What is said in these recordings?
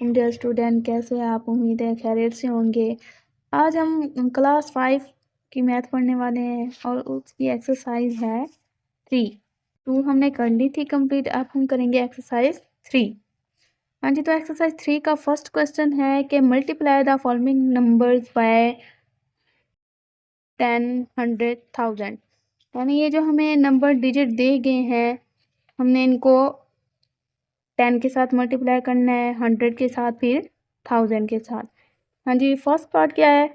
Dear student, कैसे हैं आप? उम्मीद है खैरियत से होंगे। आज हम क्लास 5 की मैथ पढ़ने वाले हैं और उसकी एक्सरसाइज है 3। 2 हमने कर ली थी कंप्लीट, अब हम करेंगे एक्सरसाइज 3। हाँ जी, तो एक्सरसाइज 3 का फर्स्ट क्वेश्चन है कि multiply the following numbers by 10, 100, 1000। यानी ये जो हमें नंबर डिजिट दिए गए हैं, हमने इनको 10 के साथ मल्टीप्लाई करना है, 100 के साथ, फिर 1000 के साथ। हाँ जी, फर्स्ट पार्ट क्या है?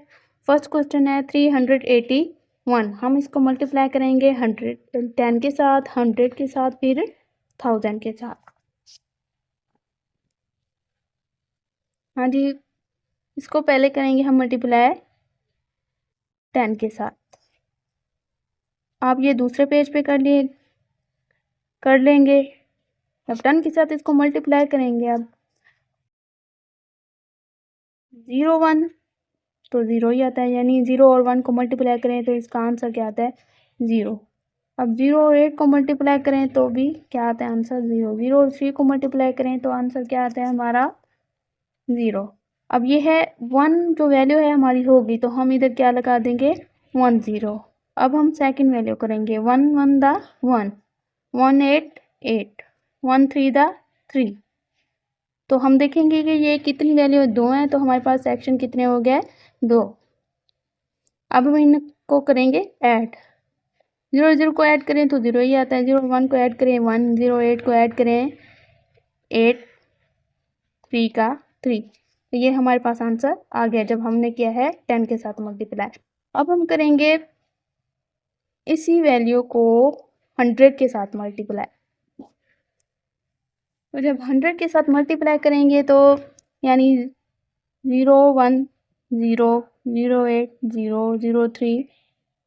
फर्स्ट क्वेश्चन है 381। हम इसको मल्टीप्लाई करेंगे 10 के साथ, 100 के साथ, फिर 1000 के साथ। हाँ जी, इसको पहले करेंगे हम मल्टीप्लाई 10 के साथ। आप ये दूसरे पेज पे कर लेंगे। अब 10 के साथ इसको मल्टीप्लाई करेंगे। अब 0 1 तो 0 ही आता है, यानी 0 और 1 को मल्टीप्लाई करें तो इसका आंसर क्या आता है? 0। अब 0 और 8 को मल्टीप्लाई करें तो भी क्या आता है? आंसर 0। 0 और 3 को मल्टीप्लाई करें तो आंसर क्या आता है हमारा? 0। अब ये है 1, जो वैल्यू है हमारी होगी तो हम इधर क्या लगा देंगे? 1 0। अब हम सेकंड वैल्यू करेंगे 1 1 द 1, 1 8 8, 1 3 द 3। तो हम देखेंगे कि ये कितनी वैल्यू 2 है, तो हमारे पास सेक्शन कितने हो गए? 2। अब हम इनको करेंगे ऐड। 0 0 को ऐड करें तो 0 ही आता है। 0 1 को ऐड करें 1, 0 8 को ऐड करें 8, 3 का 3। तो ये हमारे पास आंसर आ गया जब हमने किया है 10 के साथ मल्टीप्लाई। अब हम करेंगे इसी वैल्यू को 100 के साथ मल्टीप्लाई। तो जब 100 के साथ मल्टीप्लाई करेंगे तो यानी 0 1 0, 0 8 0, 0 3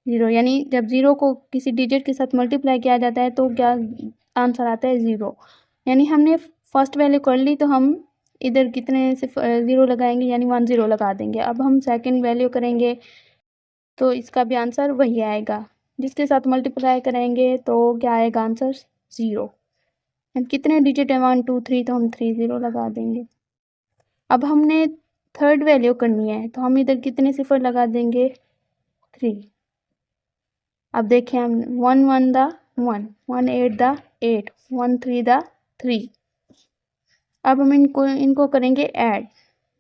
0, यानी जब 0 को किसी डिजिट के साथ मल्टीप्लाई किया जाता है तो क्या आंसर आता है? 0। यानी हमने फर्स्ट वैल्यू कर ली तो हम इधर कितने से 0 लगाएंगे, यानी 1 0 लगा देंगे। अब हम सेकंड वैल्यू करेंगे तो इसका भी आंसर वही आएगा। जिसके साथ मल्टीप्लाई करेंगे तो क्या आएगा आंसर? 0। कितने डिजिट है? 1 2 3, तो हम 3 0 लगा देंगे। अब हमने थर्ड वैल्यू करनी है तो हम इधर कितने सिफर लगा देंगे? 3। अब देखें हम 1 1 द 1, 1 8 द 8, 1 3 द 3। अब हम इनको करेंगे ऐड,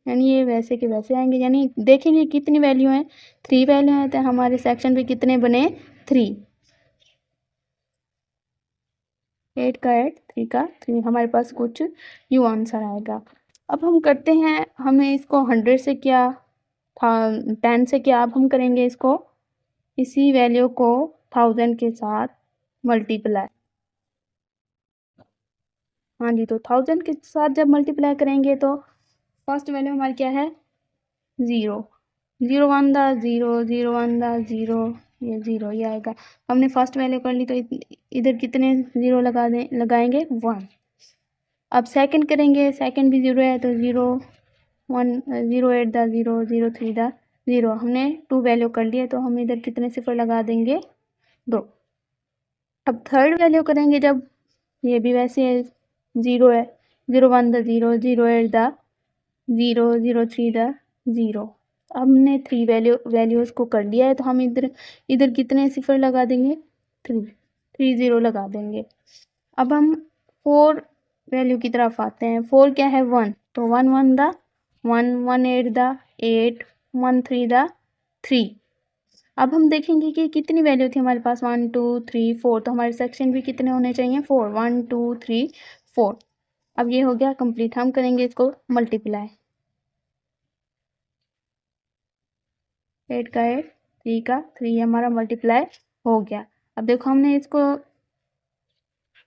यानी ये वैसे के वैसे आएंगे। यानी देखेंगे कितनी वैल्यू है? 3 वैल्यू है, तो हमारे सेक्शन पे कितने बने? 3। 8 का 8, 3 का 3, हमारे पास कुछ यू आंसर आएगा। अब हम करते हैं, हमने इसको 100 से किया था, 10 से किया। अब हम करेंगे इसको इसी वैल्यू को 1000 के साथ मल्टीप्लाई। हाँ जी, तो 1000 के साथ जब मल्टीप्लाई करेंगे तो फर्स्ट वैल्यू हमारी क्या है? 0। 0 1 द 0, 0 1 द 0, ये 0 ही आएगा। हमने फर्स्ट वैल्यू कर ली तो इधर कितने 0 लगाएंगे? 1। अब सेकंड करेंगे, सेकंड भी 0 है तो 0 1 0 8 द 0, 0 3 द 0। हमने 2 वैल्यू कर लिए तो हम इधर कितने सिफर लगा देंगे? 2। अब थर्ड वैल्यू करेंगे जब, ये भी वैसे 0 है। 0 1 द 0, 0 8 द 0, 0 3 द 0। हमने 3 वैल्यूज़ को कर लिया है तो हम इधर इधर कितने सिफर लगा देंगे? 3 3 0 लगा देंगे। अब हम 4 वैल्यू की तरफ आते हैं। 4 क्या है? 1, तो 1 1 द 1, 1 8 द 8, 1 3 द 3। अब हम देखेंगे कि कितनी वैल्यू थी हमारे पास? 1 2 3 4, तो हमारे सेक्शन भी कितने होने चाहिए? 4। 1 2 3 4। अब ये हो गया कंप्लीट। हम करेंगे इसको मल्टीप्लाई। 8 का 8, 3 का 3, हमारा मल्टीप्लाई हो गया। अब देखो हमने इसको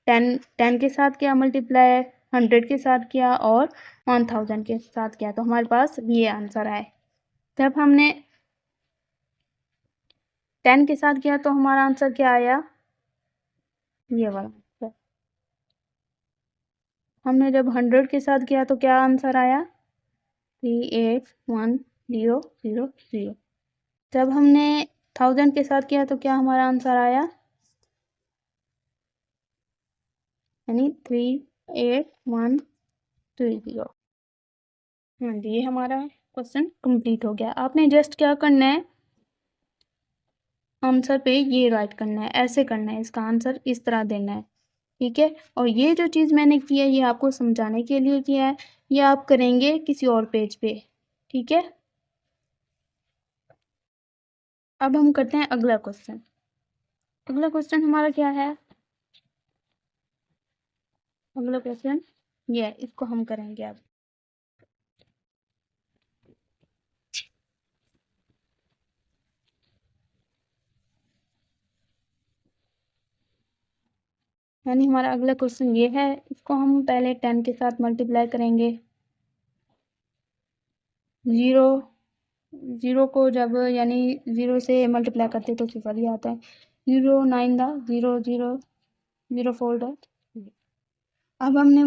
10 के साथ किया मल्टीप्लाई, 100 के साथ किया और 1000 के साथ किया, तो हमारे पास ये आंसर आए। जब हमने 10 के साथ किया तो हमारा आंसर क्या आया? ये वाला आंसर। हमने जब 100 के साथ किया तो क्या आंसर आया? 3 8 1 0 0 0। जब हमने 1000 के साथ किया तो क्या हमारा आंसर आया? यानी 3 8 1 2 0। हाँ जी, ये हमारा क्वेश्चन कंप्लीट हो गया। आपने जस्ट क्या करना है, आंसर पे ये राइट करना है, ऐसे करना है, इसका आंसर इस तरह देना है, ठीक है। और ये जो चीज़ मैंने की है ये आपको समझाने के लिए किया है, ये आप करेंगे किसी और पेज पे, ठीक है। अब हम करते हैं अगला क्वेश्चन। अगला क्वेश्चन हमारा क्या है, अगला क्वेश्चन ये, इसको हम करेंगे अब। यानी हमारा अगला क्वेश्चन ये है, इसको हम पहले 10 के साथ मल्टीप्लाई करेंगे। ज़ीरो को जब यानी 0 से मल्टीप्लाई करते तो सिफर ही आता है। 0 9 दा 0 0 0 4 दा। अब हमने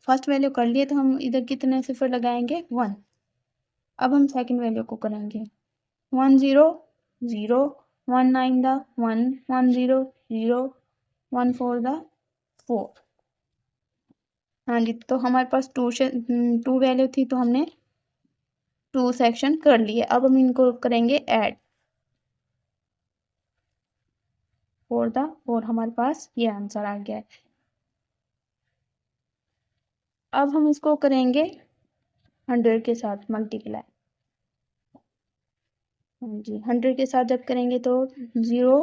फर्स्ट वैल्यू कर लिए तो हम इधर कितने सिफर लगाएंगे, 1। अब हम सेकंड वैल्यू को करेंगे, 1 0 0 1 9 दा 1 1 0 0 1 4 दा 4। हाँ जी, तो हमारे पास टू वैल्यू थी तो हमने 2 सेक्शन कर लिए। अब हम इनको करेंगे ऐड, 4 दा 4, हमारे पास ये आंसर आ गया है। अब हम इसको करेंगे 100 के साथ मल्टीप्लाई। हाँ जी, 100 के साथ जब करेंगे तो 0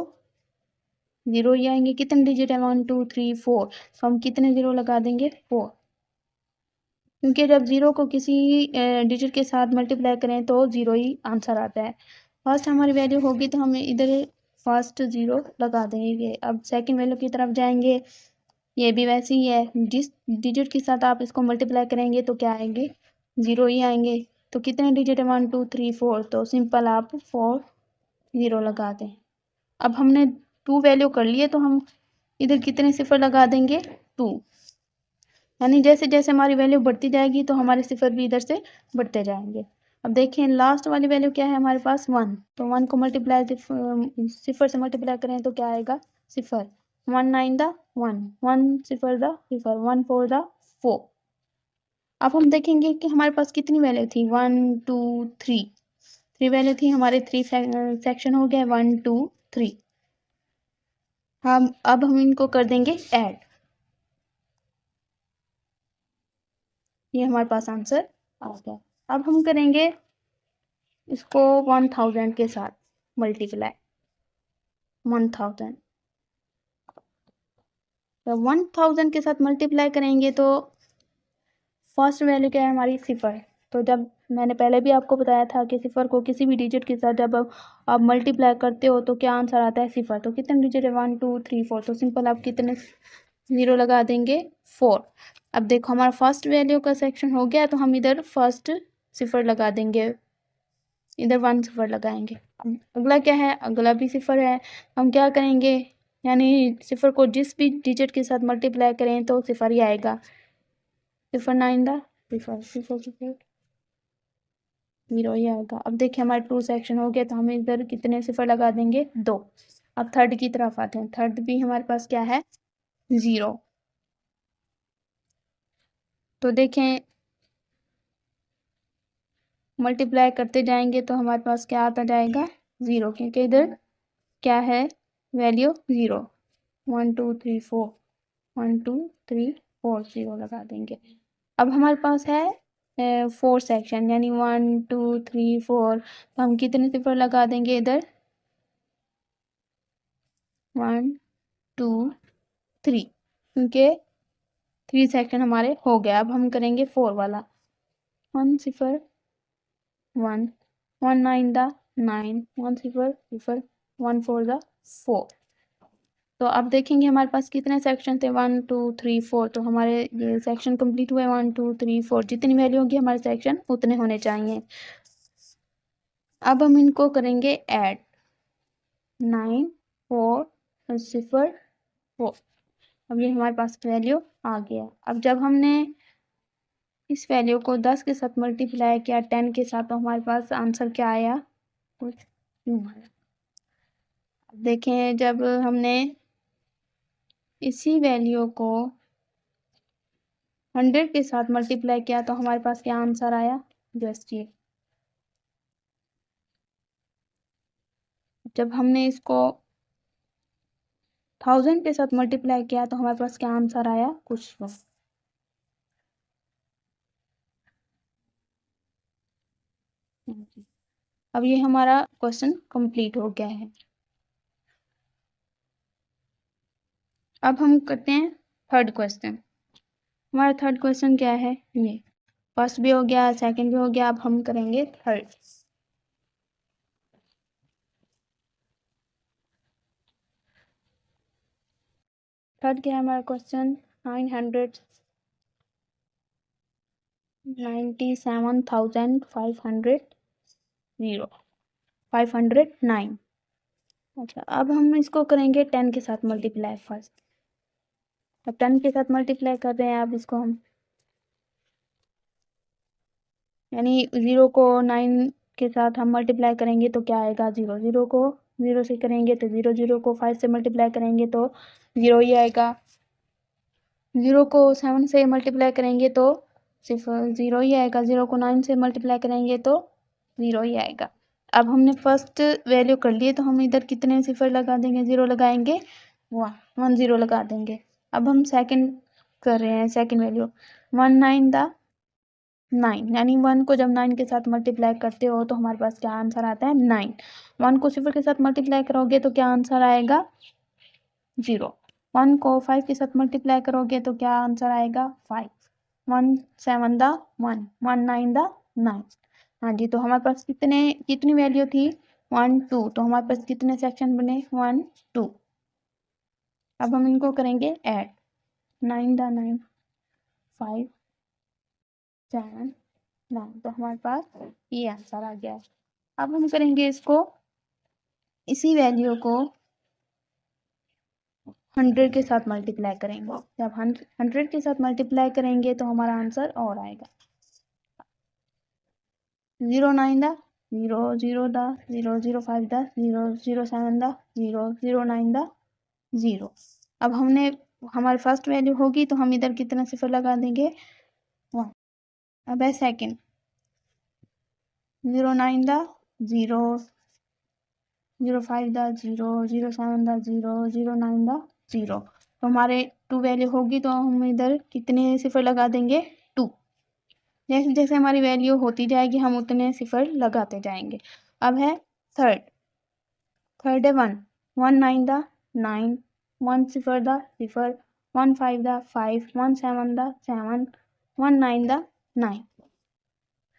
0 ही आएंगे। कितने डिजिट है, 1 2 3 4, तो हम कितने 0 लगा देंगे, 4, क्योंकि जब 0 को किसी डिजिट के साथ मल्टीप्लाई करें तो 0 ही आंसर आता है। फर्स्ट हमारी वैल्यू होगी तो हम इधर फर्स्ट 0 लगा देंगे। अब सेकंड वैल्यू की तरफ जाएंगे, ये भी वैसे ही है, जिस डिजिट के साथ आप इसको मल्टीप्लाई करेंगे तो क्या आएंगे, 0 ही आएंगे। तो कितने डिजिट है, 1 2 3 4, तो सिंपल आप 4 0 लगा दें। अब हमने 2 वैल्यू कर लिए तो हम इधर कितने सिफर लगा देंगे, 2। यानी जैसे जैसे हमारी वैल्यू बढ़ती जाएगी तो हमारे सिफर भी इधर से बढ़ते जाएंगे। अब देखें लास्ट वाली वैल्यू क्या है हमारे पास, 1। तो 1 को मल्टीप्लाई सिफर से मल्टीप्लाई करें तो क्या आएगा, सिफर। 1 9 दा 1 1 सिफर दा सिफर 1 4 दा 4। अब हम देखेंगे कि हमारे पास कितनी वैल्यू थी, 1 2 3 वैल्यू थी हमारे। 3 सेक्शन हो गया, 1 2 3। हम अब हम इनको कर देंगे ऐड, ये हमारे पास आंसर आ गया। अब हम करेंगे इसको 1000 के साथ मल्टीप्लाई, 1000। तो 1000 के साथ मल्टीप्लाई करेंगे तो फर्स्ट वैल्यू क्या है हमारी, सिफर। तो जब मैंने पहले भी आपको बताया था कि सिफर को किसी भी डिजिट के साथ जब आप मल्टीप्लाई करते हो तो क्या आंसर आता है, सिफर। तो कितने डिजिट है, 1 2 3 4, तो सिंपल आप कितने 0 लगा देंगे, 4। अब देखो हमारा फर्स्ट वैल्यू का सेक्शन हो गया तो हम इधर फर्स्ट सिफर लगा देंगे, इधर 1 सिफर लगाएंगे। अब अगला क्या है, अगला भी सिफर है। हम क्या करेंगे, यानी सिफर को जिस भी डिजिट के साथ मल्टीप्लाई करें तो सिफर ही आएगा। सिफर 9 दा सिफर सिफर सिफर 0 ही आएगा। अब देखिए हमारे 2 सेक्शन हो गया तो हम इधर कितने सिफर लगा देंगे, 2। अब थर्ड की तरफ आते हैं, थर्ड भी हमारे पास क्या है, 0। तो देखें मल्टीप्लाई करते जाएंगे तो हमारे पास क्या आता जाएगा, 0, क्योंकि इधर क्या है, वैल्यू 0। 1 2 3 4 1 2 3 4 0 लगा देंगे। अब हमारे पास है 4 सेक्शन, यानी 1 2 3 4, तो हम कितने सिफर लगा देंगे इधर, 1 2 3, क्योंकि 3 सेक्शन हमारे हो गया। अब हम करेंगे 4 वाला, 1 सिफर 1 1 9 दा 9 1 सिफर सिफर 1 4 दा 4। तो अब देखेंगे हमारे पास कितने सेक्शन थे, 1 2 3 4, तो हमारे ये सेक्शन कंप्लीट हुए, 1 2 3 4, जितनी वैल्यू होगी हमारे सेक्शन उतने होने चाहिए। अब हम इनको करेंगे ऐड, 9 4 सिफर 4। अब ये हमारे पास वैल्यू आ गया। अब जब हमने इस वैल्यू को 10 के साथ मल्टीप्लाई किया 10 के साथ, तो हमारे पास आंसर क्या आया, कुछ यूँ आया। देखें जब हमने इसी वैल्यू को 100 के साथ मल्टीप्लाई किया तो हमारे पास क्या आंसर आया, जस्ट ये जब हमने इसको 1000 के साथ मल्टीप्लाई किया तो हमारे पास क्या आंसर आया, कुछ लो। अब ये हमारा क्वेश्चन कंप्लीट हो गया है। अब हम करते हैं थर्ड क्वेश्चन। हमारा थर्ड क्वेश्चन क्या है, ये फर्स्ट भी हो गया, सेकंड भी हो गया, अब हम करेंगे थर्ड। थर्ड क्या है हमारा क्वेश्चन, 997,509। अच्छा, अब हम इसको करेंगे 10 के साथ मल्टीप्लाई फर्स्ट। अब 10 के साथ मल्टीप्लाई कर रहे हैं, अब इसको हम यानी 0 को 9 के साथ हम मल्टीप्लाई करेंगे तो क्या आएगा, 0। 0 को 0 से करेंगे तो 0। 0 को 5 से मल्टीप्लाई करेंगे तो 0 ही आएगा। 0 को 7 से मल्टीप्लाई करेंगे तो सिर्फ 0 ही आएगा। 0 को 9 से मल्टीप्लाई करेंगे तो 0 ही आएगा। अब हमने फर्स्ट वैल्यू कर लिए तो हम इधर कितने सिफर लगा देंगे, 0 लगाएंगे, 1 0 लगा देंगे। अब हम सेकंड कर रहे हैं, सेकंड वैल्यू 1 9 द 9, यानी 1 को जब 9 के साथ मल्टीप्लाई करते हो तो हमारे पास क्या आंसर आता है, 9। 1 को सिफर के साथ मल्टीप्लाई करोगे तो क्या आंसर आएगा, 0। 1 को 5 के साथ मल्टीप्लाई करोगे तो क्या आंसर आएगा, 5। 1 7 द 1, 1 9 द 9। हाँ जी, तो हमारे पास कितनी वैल्यू थी, 1 2। तो हमारे पास कितने सेक्शन बने, 1 2। अब हम इनको करेंगे ऐड, 9 द 9, 5 7 9। तो हमारे पास ये आंसर आ गया है। अब हम करेंगे इसको, इसी वैल्यू को 100 के साथ मल्टीप्लाई करेंगे। जब 100 के साथ मल्टीप्लाई करेंगे तो हमारा आंसर और आएगा, 0 9 the 0 0 the 0 0 5 the 0 0 7 the 0 0 9 the 0। अब हमने हमारी फर्स्ट वैल्यू होगी तो हम इधर कितना सिफर लगा देंगे, 1। अब है second, 0 9 the 0 0 5 the 0 0 7 the 0 0 9 the 0। तो हमारे 2 वैल्यू होगी तो हम इधर कितने सिफर लगा देंगे, 2। जैसे जैसे हमारी वैल्यू होती जाएगी हम उतने सिफर लगाते जाएंगे। अब है थर्ड है 1 1 9 the 9, 1 cipher the cipher, 1 5 the 5, 1 7 the 7, 1 9 the 9।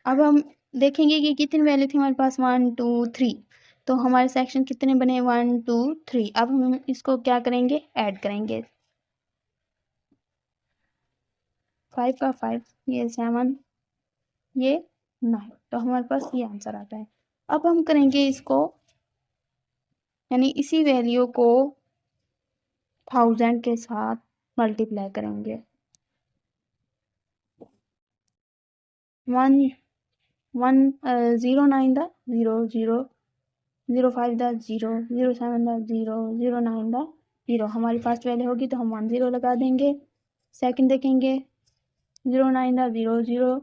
अब हम देखेंगे कि कितनी वैल्यू थी हमारे पास, 1 2 3। तो हमारे सेक्शन कितने बने, 1 2 3। अब हम इसको क्या करेंगे, ऐड करेंगे, 5 का 5, ये 7, ये 9। तो हमारे पास ये आंसर आता है। अब हम करेंगे इसको, यानी इसी वैल्यू को 1000 के साथ मल्टीप्लाई करेंगे। 1 1 0 9 द 0 0 0 5 द 0 0 7 द 0 0 9 द 0। हमारी फर्स्ट वैल्यू होगी तो हम 1 0 लगा देंगे। सेकंड देखेंगे, 0 9 द 0 0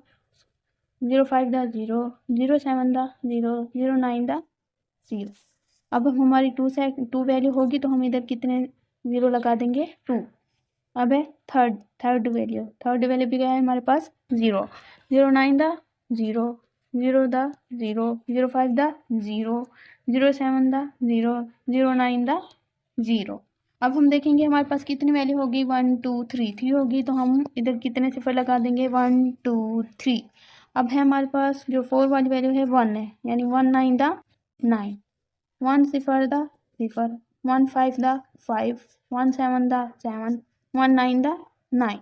0 5 द 0 0 7 द 0 0 9 द 0। अब हमारी 2 वैल्यू होगी तो हम इधर कितने 0 लगा देंगे, 2। अब है थर्ड वैल्यू भी गया है हमारे पास, 0 0 9 the 0 0 the 0 0 5 the 0 0 7 the 0 0 9 the 0। अब हम देखेंगे हमारे पास कितनी वैल्यू होगी, 1 2 3 होगी। तो हम इधर कितने सिफर लगा देंगे, 1 2 3। अब है हमारे पास जो 4 वाली वैल्यू है 1 है, यानी 1 9 the 9, 1 cipher the cipher, 1 5 the 5, 1 7 the 7, 1 9 the 9।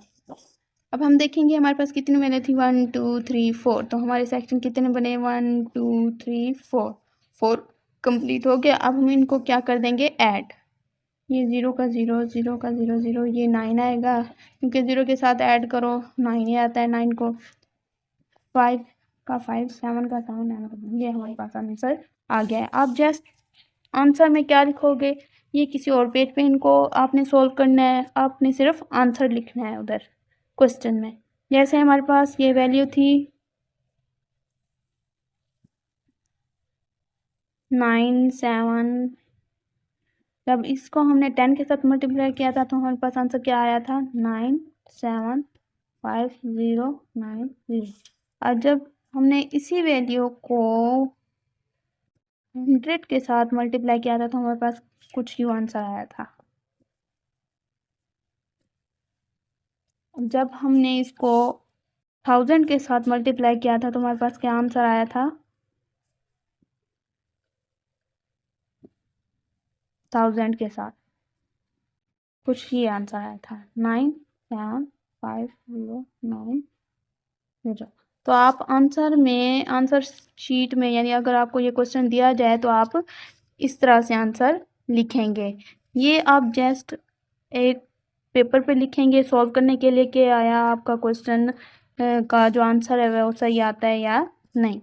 अब हम देखेंगे हमारे पास कितनी वैल्यू थी, 1 2 3 4। तो हमारे सेक्शन कितने बने, 1 2 3 4, 4 कंप्लीट हो गया। अब हम इनको क्या कर देंगे, ऐड, ये 0 का 0 0 का 0 0, ये 9 आएगा क्योंकि 0 के साथ ऐड करो 9 ही आता है। 9 को 5 का 5, 7 का 7, ये हमारे पास आंसर आ गया है। आप जस्ट आंसर में क्या लिखोगे, ये किसी और पेज पे इनको आपने सोल्व करना है, आपने सिर्फ आंसर लिखना है उधर क्वेश्चन में। जैसे हमारे पास ये वैल्यू थी 97, जब इसको हमने 10 के साथ मल्टीप्लाई किया था तो हमारे पास आंसर क्या आया था 97509 और जब हमने इसी वैल्यू को 100 के साथ मल्टीप्लाई किया था तो हमारे पास कुछ यूँ आंसर आया था। जब हमने इसको 1000 के साथ मल्टीप्लाई किया था तो हमारे पास क्या आंसर आया था 1000 के साथ कुछ ये आंसर आया था 97509। तो आप आंसर शीट में यानी अगर आपको ये क्वेश्चन दिया जाए तो आप इस तरह से आंसर लिखेंगे। ये आप जस्ट एक पेपर पे लिखेंगे सॉल्व करने के लिए कि आया आपका क्वेश्चन का जो आंसर है वो सही आता है या नहीं।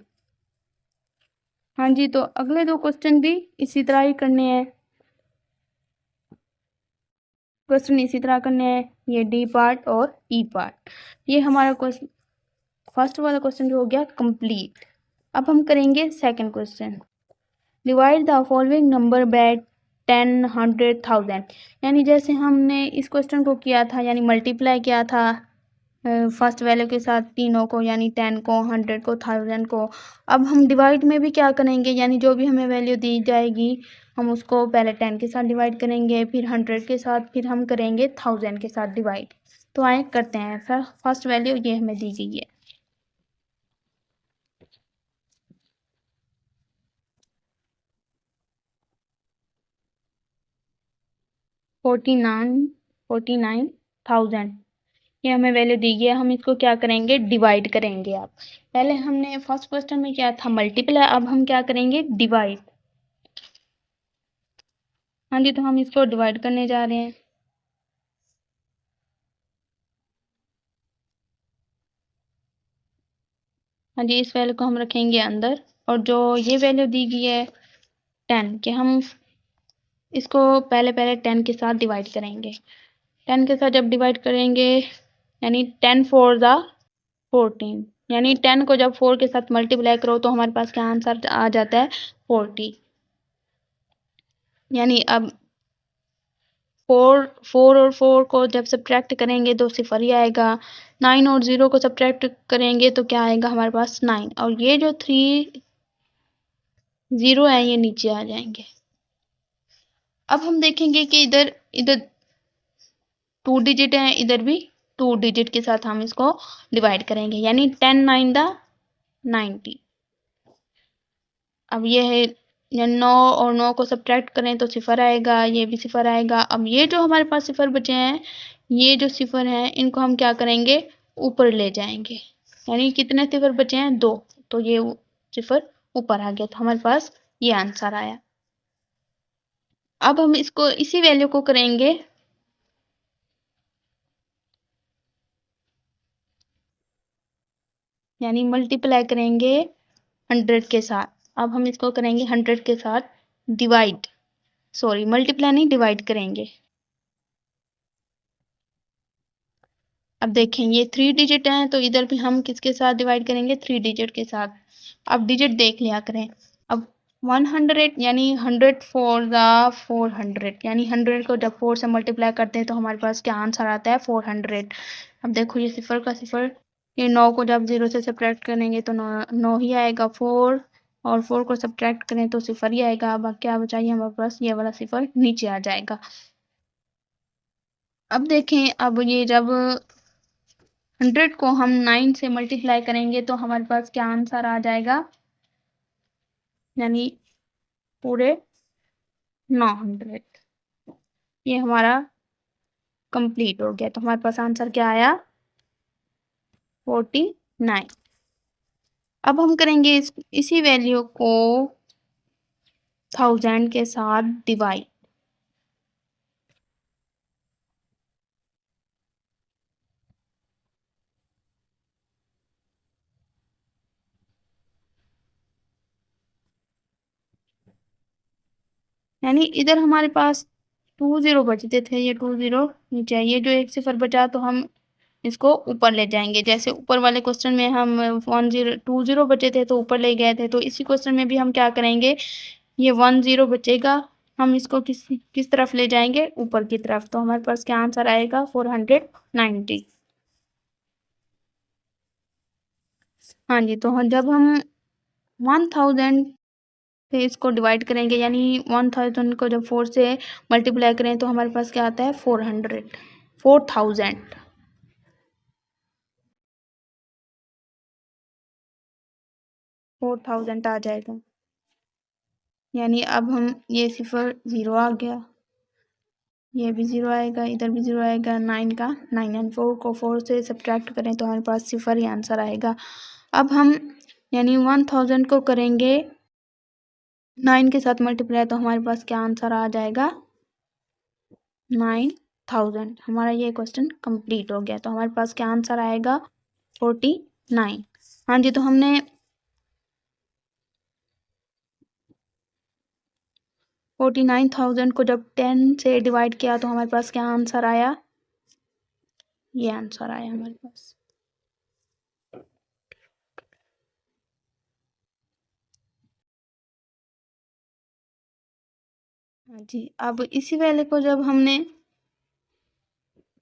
हाँ जी, तो अगले 2 क्वेश्चन भी इसी तरह ही करने हैं। क्वेश्चन इसी तरह करने हैं, ये डी पार्ट और ई पार्ट। ये हमारा क्वेश्चन फर्स्ट वाला क्वेश्चन जो हो गया कंप्लीट। अब हम करेंगे second question. Divide the following number by 10, 100, 1000। यानी जैसे हमने इस क्वेश्चन को किया था यानी मल्टीप्लाई किया था फर्स्ट वैल्यू के साथ तीनों को यानी 10 को 100 को 1000 को। अब हम डिवाइड में भी क्या करेंगे यानी जो भी हमें वैल्यू दी जाएगी हम उसको पहले 10 के साथ डिवाइड करेंगे, फिर 100 के साथ, फिर हम करेंगे 1000 के साथ डिवाइड। तो आए करते हैं। फिर फर्स्ट वैल्यू ये हमें दी गई है 49,000। ये हमें वैल्यू दी गई है, हम इसको क्या करेंगे डिवाइड करेंगे। आप पहले हमने फर्स्ट क्वेश्चन में किया था मल्टीप्लाई, अब हम क्या करेंगे डिवाइड। हाँ जी, तो हम इसको डिवाइड करने जा रहे हैं। हाँ जी, इस वैल्यू को हम रखेंगे अंदर और जो ये वैल्यू दी गई है 10 के हम इसको पहले 10 के साथ डिवाइड करेंगे। 10 के साथ जब डिवाइड करेंगे यानी 10 4 ज़ा 14 यानी 10 को जब 4 के साथ मल्टीप्लाई करो तो हमारे पास क्या आंसर आ जाता है 40। यानी अब 4 और 4 को जब सब्ट्रैक्ट करेंगे तो 0 ही आएगा। 9 और 0 को सब्ट्रैक्ट करेंगे तो क्या आएगा हमारे पास 9 और ये जो 3 0 है ये नीचे आ जाएंगे। अब हम देखेंगे कि इधर 2 डिजिट है, इधर भी 2 डिजिट के साथ हम इसको डिवाइड करेंगे यानी 10 9 दा 90। अब ये है 9 और 9 को सब्ट्रैक्ट करें तो 0 आएगा, ये भी 0 आएगा। अब ये जो हमारे पास 0 बचे हैं ये जो 0 हैं इनको हम क्या करेंगे ऊपर ले जाएंगे यानी कितने 0 बचे हैं 2, तो ये 0 ऊपर आ गया तो हमारे पास ये आंसर आया। अब हम इसको इसी वैल्यू को करेंगे यानी मल्टीप्लाई करेंगे 100 के साथ। अब हम इसको करेंगे 100 के साथ डिवाइड, सॉरी मल्टीप्लाई नहीं डिवाइड करेंगे। अब देखें ये 3 डिजिट हैं तो इधर भी हम किसके साथ डिवाइड करेंगे 3 डिजिट के साथ। अब डिजिट देख लिया करें। अब 100 यानी 100 4 ज़ा 400 यानी 100 को जब 4 से मल्टीप्लाई करते हैं तो हमारे पास क्या आंसर आता है 400। अब देखो ये 0 का 0, ये 9 को जब 0 से सब्ट्रैक्ट करेंगे तो 9 ही आएगा। 4 और 4 को सब्ट्रैक्ट करें तो 0 ही आएगा। अब क्या बचाइए हमारे पास ये वाला 0 नीचे आ जाएगा। अब देखें अब ये जब 100 को हम 9 से मल्टीप्लाई करेंगे तो हमारे पास क्या आंसर आ जाएगा यानी पूरे 900। ये हमारा कंप्लीट हो गया तो हमारे पास आंसर क्या आया 49। अब हम करेंगे इसी वैल्यू को 1000 के साथ डिवाइड। यानी इधर हमारे पास 2 0 बचते थे, ये 2 0 नीचे है, ये जो एक 0 बचा तो हम इसको ऊपर ले जाएंगे। जैसे ऊपर वाले क्वेश्चन में हम 2 0 बचे थे तो ऊपर ले गए थे, तो इसी क्वेश्चन में भी हम क्या करेंगे ये 10 बचेगा, हम इसको किस तरफ ले जाएंगे, ऊपर की तरफ। तो हमारे पास क्या आंसर आएगा, 490। हाँ जी, तो जब हम 1000 से इसको डिवाइड करेंगे, यानी 1000 को जब 4 से मल्टीप्लाई करें तो हमारे पास क्या आता है, 4000 आ जाएगा। यानी अब हम ये सिफर 0 आ गया, ये भी 0 आएगा, इधर भी 0 आएगा, 9 का 9 एंड 4 को 4 से सब्ट्रैक्ट करें तो हमारे पास सिफर ही आंसर आएगा। अब हम यानी 1000 को करेंगे 9 के साथ मल्टीप्लाई, तो हमारे पास क्या आंसर आ जाएगा, 9000। हमारा ये क्वेश्चन कंप्लीट हो गया। तो हमारे पास क्या आंसर आएगा, 49। हाँ जी, तो हमने 49,000 को जब 10 से डिवाइड किया तो हमारे पास क्या आंसर आया, ये आंसर आया हमारे पास। हाँ जी, अब इसी वैल्यू को जब हमने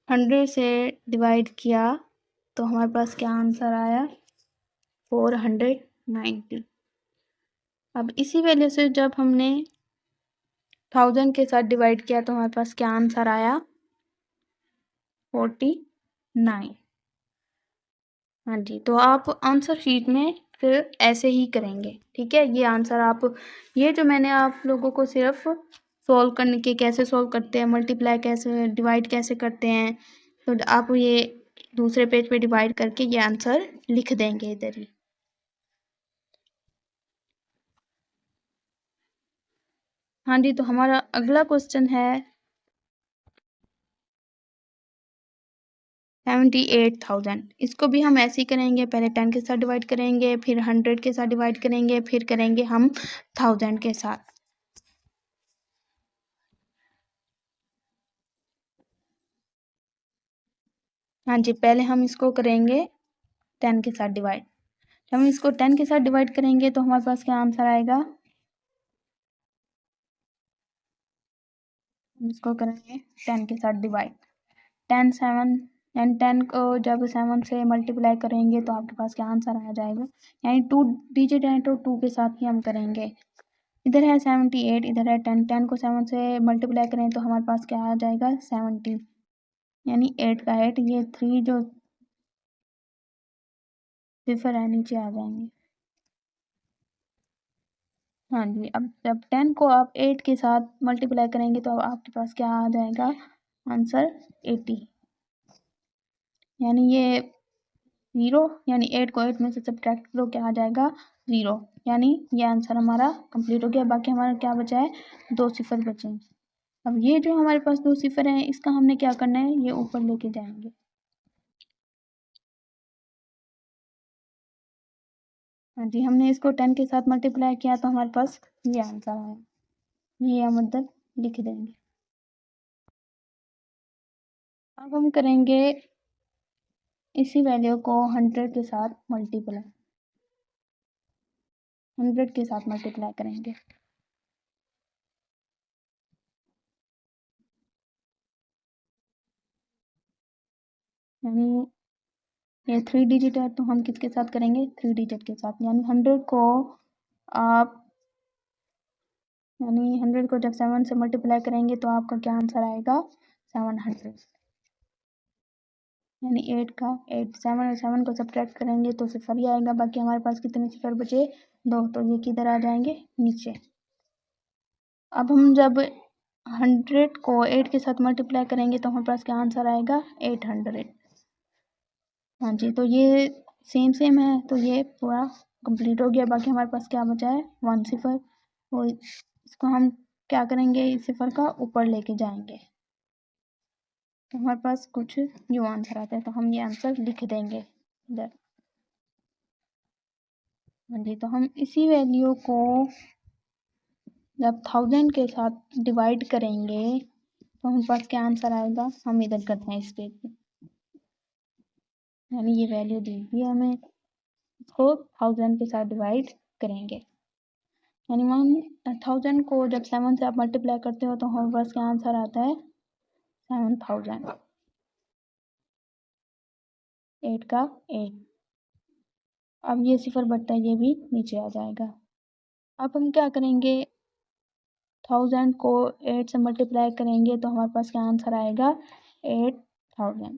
100 से डिवाइड किया तो हमारे पास क्या आंसर आया, 490। अब इसी वैल्यू से जब हमने 1000 के साथ डिवाइड किया तो हमारे पास क्या आंसर आया, 49। हाँ जी, तो आप आंसर शीट में फिर ऐसे ही करेंगे, ठीक है। ये आंसर आप, ये जो मैंने आप लोगों को सिर्फ सॉल्व करने के, कैसे सॉल्व करते हैं, मल्टीप्लाई कैसे, डिवाइड कैसे करते हैं, तो आप ये दूसरे पेज पे डिवाइड करके ये आंसर लिख देंगे इधर ही। हाँ जी, तो हमारा अगला क्वेश्चन है 78,000। इसको भी हम ऐसे ही करेंगे, पहले 10 के साथ डिवाइड करेंगे, फिर 100 के साथ डिवाइड करेंगे, फिर करेंगे हम 1000 के साथ। हाँ जी, पहले हम इसको करेंगे 10 के साथ डिवाइड। जब हम इसको 10 के साथ डिवाइड करेंगे तो हमारे पास क्या आंसर आएगा, हम इसको करेंगे 10 के साथ डिवाइड। 10 7 एंड 10 को जब 7 से मल्टीप्लाई करेंगे तो आपके पास क्या आंसर आ जाएगा, यानी 2 डिजिट है तो 2 के साथ ही हम करेंगे। इधर है 78, इधर है 10, 10 को 7 से मल्टीप्लाई करें तो हमारे पास क्या आ जाएगा, 70, यानी 8 का 8, ये 3 जो सिफर है नीचे आ जाएंगे। हाँ जी, अब जब 10 को आप 8 के साथ मल्टीप्लाई करेंगे तो अब आपके पास क्या आ जाएगा, आंसर 80, यानी ये 0, यानी 8 को 8 में से सब्ट्रैक्ट करो, क्या आ जाएगा, 0, यानी ये आंसर हमारा कंप्लीट हो गया। बाकी हमारा क्या बचा है, 2 सिफर बचे हैं। अब ये जो हमारे पास 2 सिफर हैं, इसका हमने क्या करना है, ये ऊपर लेके जाएंगे। हाँ जी, हमने इसको 10 के साथ मल्टीप्लाई किया तो हमारे पास ये आंसर आया, ये हम उधर लिख देंगे। अब हम करेंगे इसी वैल्यू को 100 के साथ मल्टीप्लाई, 100 के साथ मल्टीप्लाई करेंगे। यानी ये 3 डिजिट है तो हम किसके साथ करेंगे, 3 डिजिट के साथ, यानी 100 को आप, यानी 100 को जब 7 से मल्टीप्लाई करेंगे तो आपका क्या आंसर आएगा, 700, यानी 8 का 8, 7 और 7 को सब्ट्रैक्ट करेंगे तो सिफर ही आएगा। बाकी हमारे पास कितने सिफर बचे, 2, तो ये किधर आ जाएंगे, नीचे। अब हम जब 100 को 8 के साथ मल्टीप्लाई करेंगे तो हमारे पास क्या आंसर आएगा, 800। हाँ जी, तो ये सेम सेम है, तो ये पूरा कंप्लीट हो गया। बाकी हमारे पास क्या बचा है, 1 सिफर, वो इसको हम क्या करेंगे, इस सिफर का ऊपर लेके जाएंगे तो हमारे पास कुछ जो आंसर आता है, तो हम ये आंसर लिख देंगे इधर। हाँ जी, तो हम इसी वैल्यू को जब 1000 के साथ डिवाइड करेंगे तो हमारे पास क्या आंसर आएगा, हम इधर करते हैं इस पेज पे, यानी ये वैल्यू दी हुई है हमें, इसको 1000 के साथ डिवाइड करेंगे। यानी 1000 को जब 7 से आप मल्टीप्लाई करते हो तो हमारे पास क्या आंसर आता है 7000। 8 का 8। अब ये सिफर बढ़ता है, ये भी नीचे आ जाएगा। अब हम क्या करेंगे, 1000 को 8 से मल्टीप्लाई करेंगे तो हमारे पास क्या आंसर आएगा 8000।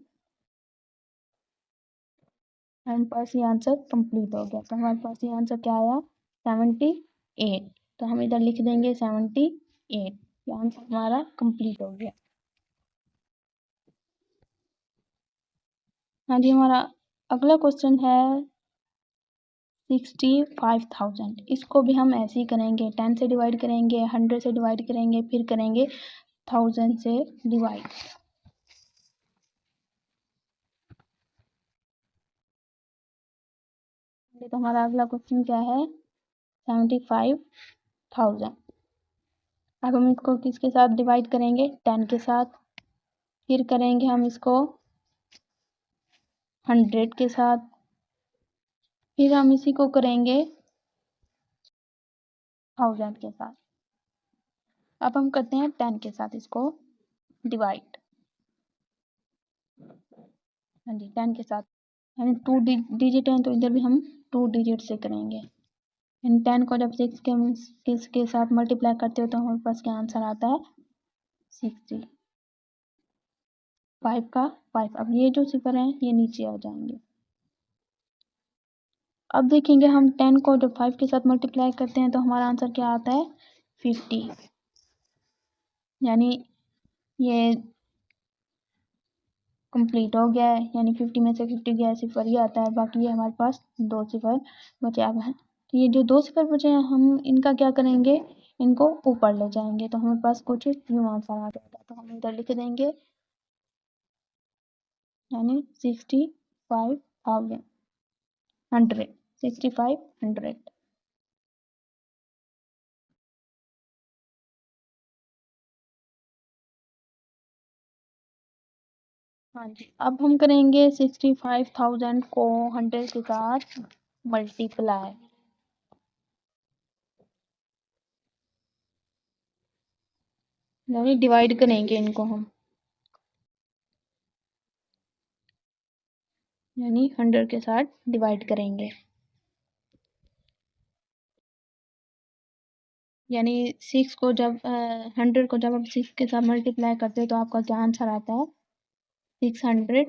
हमारे पास ये आंसर कंप्लीट हो गया। तो हमारे पास ये आंसर क्या आया 78। तो हम इधर लिख देंगे 78। ये आंसर हमारा कंप्लीट हो गया। हाँ जी, हमारा अगला क्वेश्चन है 65,000। इसको भी हम ऐसे ही करेंगे, 10 से डिवाइड करेंगे, 100 से डिवाइड करेंगे, फिर करेंगे 1000 से डिवाइड। तो हमारा अगला क्वेश्चन क्या है 75,000। अब हम इसको किसके साथ डिवाइड करेंगे 10 के साथ, फिर करेंगे हम इसको 100 के साथ, फिर हम इसी को करेंगे 1000 के साथ। अब हम करते हैं 10 के साथ इसको डिवाइड। हाँ जी, 10 के साथ, यानी 2 डिजिट हैं तो इधर भी हम 2 डिजिट से करेंगे। यानी 10 को जब 6 के साथ मल्टीप्लाई करते हो तो हमारे पास क्या आंसर आता है 60। 5 का 5। अब ये जो सिफर हैं ये नीचे आ जाएंगे। अब देखेंगे हम 10 को जब 5 के साथ मल्टीप्लाई करते हैं तो हमारा आंसर क्या आता है 50। यानी ये कंप्लीट हो गया है, यानी 50 में से 50 गया, सिफर ही आता है। बाकी ये हमारे पास 2 सिफर बचे अब हैं। तो ये जो 2 सिफर बचे हैं हम इनका क्या करेंगे, इनको ऊपर ले जाएंगे तो हमारे पास कुछ यूँ आंसर आ जाएगा। तो हम इधर लिख देंगे यानी 65,000 6500। हाँ जी, अब हम करेंगे 65,000 को 100 के साथ मल्टीप्लाई। यानी डिवाइड करेंगे इनको हम, यानी 100 के साथ डिवाइड करेंगे। यानी 6 को जब 100 को जब आप 6 के साथ मल्टीप्लाई करते हो तो आपका क्या आंसर आता है 600।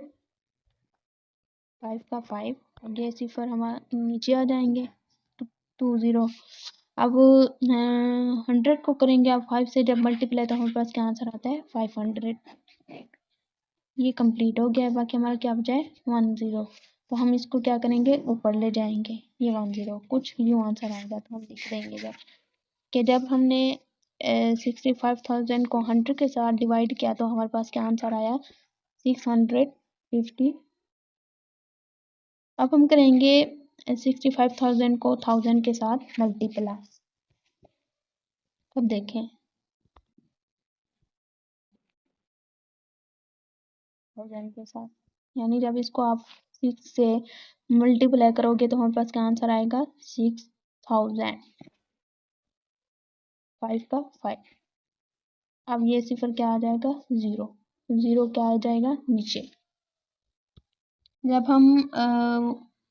5 का 5। अब ये सिफर हमारे नीचे आ जाएंगे 20। अब 100 को करेंगे आप 5 से जब मल्टीप्लाई तो हमारे पास क्या आंसर आता है 500। ये कंप्लीट हो गया है। बाकी हमारा क्या बचा है 10। तो हम इसको क्या करेंगे ऊपर ले जाएंगे, ये 10 कुछ यूँ आंसर आएगा तो हम लिख देंगे जब कि जब हमने 65,000 को 100 के साथ डिवाइड किया तो हमारे पास क्या आंसर आया 650। अब हम करेंगे 65,000 को 1000 के साथ मल्टीप्लाई। अब देखें 1000 के साथ, यानी जब इसको आप 6 से मल्टीप्लाई करोगे तो हमारे पास क्या आंसर आएगा 6000। 5 का 5। अब ये सिफर क्या आ जाएगा 0। 0 क्या आ जाएगा नीचे। जब हम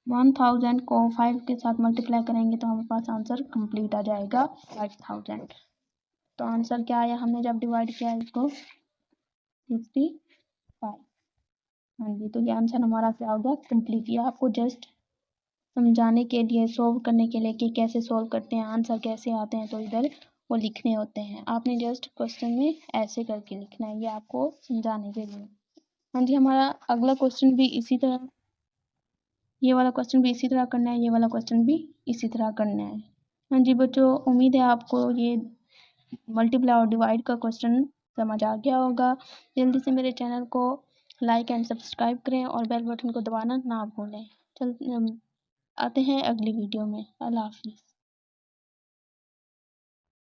1000 को 5 के साथ मल्टीप्लाई करेंगे तो हमारे पास आंसर कंप्लीट आ जाएगा 5000। तो आंसर क्या आया, हमने जब डिवाइड किया इसको 65। हाँ जी, तो ये आंसर हमारा क्या हो गया कंप्लीट। ये आपको जस्ट समझाने के लिए, सॉल्व करने के लिए कि कैसे सॉल्व करते हैं, आंसर कैसे आते हैं, तो इधर वो लिखने होते हैं। आपने जस्ट क्वेश्चन में ऐसे करके लिखना है, ये आपको समझाने के लिए। हाँ जी, हमारा अगला क्वेश्चन भी इसी तरह, ये वाला क्वेश्चन भी इसी तरह करना है, ये वाला क्वेश्चन भी इसी तरह करना है। हाँ जी बच्चों, उम्मीद है आपको ये मल्टीप्लाई और डिवाइड का क्वेश्चन समझ आ गया होगा। जल्दी से मेरे चैनल को लाइक एंड सब्सक्राइब करें और बेल बटन को दबाना ना भूलें। चल आते हैं अगली वीडियो में। अल्लाह हाफिज़।